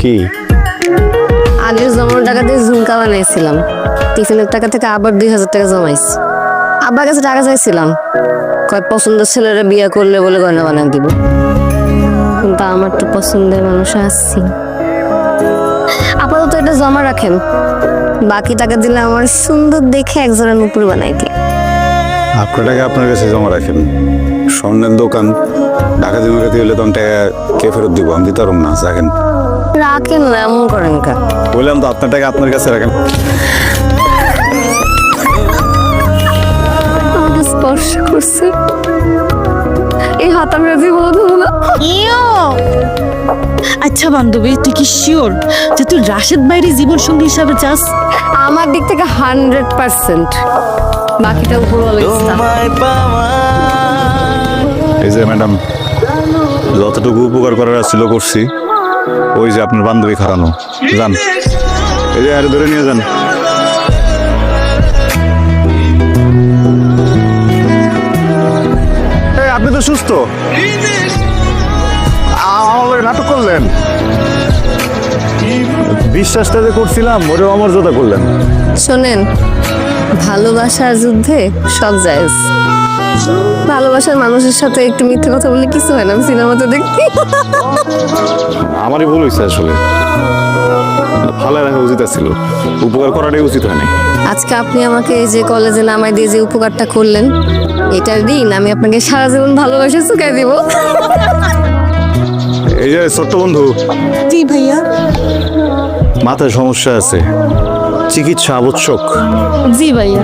কি? আগের জমানোর টাকা দিয়ে ঝুমকা বানাইছিলাম, টিফিনের টাকা থেকে আবার 2000 টাকা জমাইছি। আব্বার কাছে টাকা চাইছিলাম, কয় পছন্দের ছেলেরা বিয়ে করলে বলে গয়না বানিয়ে দিব, কিন্তু আমার তো পছন্দের মানুষ আসছি। আপাতত এটা জমা রাখেন, বাকি টাকা দিলে আমার সুন্দর দেখে একজোড়া নুপুর বানাই দিই। আপনার টাকা আপনার কাছে জমা রাখেন। স্বর্ণের দোকান ডাকাতি মাকাতি হলে তখন টাকা কে ফেরত দিব? আমি দিতে পারব না। রাখেন। রাখেন না, এমন করেন কা? বললাম তো আপনার টাকা আপনার কাছে রাখেন। আমাকে স্পর্শ করছে, এই হাত আমি জীবন হলো না। আচ্ছা বান্ধবী, তুই কি শিওর যে তুই রাশেদ ভাইয়ের জীবন সঙ্গী হিসাবে চাস? আমার দিক থেকে 100%, বাকিটা উপরওয়ালা ইচ্ছা। এই যে ম্যাডাম, যতটুকু উপকার করার ছিল করছি। ওই যে আপনার বান্ধবী খারানো, যান এই যে আর ধরে নিয়ে যান। আপনি তো সুস্থ, আমার নাটক করলেন। বিশ্বাসটা যে করছিলাম ওটাও অমর্যাদা করলেন। শোনেন, ভালোবাসার যুদ্ধে সব জায়েজ। ভালোবাসার মানুষের সাথে একটু মিথ্যে কথা বললে কিছু হয় না, আমি সিনেমাতে দেখি। আমারই ভুল হয়েছে আসলে, ভালো রাখা উচিত ছিল, উপকার করাটাই উচিত হয়নি। আজকে আপনি আমাকে এই যে কলেজে নামাই দিয়ে যে উপকারটা করলেন, এটার ঋণ আমি আপনাকে সারা জীবন ভালোবাসা চুকাই দিব। এই যে ছোট্ট বন্ধু, জি ভাইয়া। মাথায় সমস্যা আছে, চিকিৎসা আবশ্যক। জি ভাইয়া।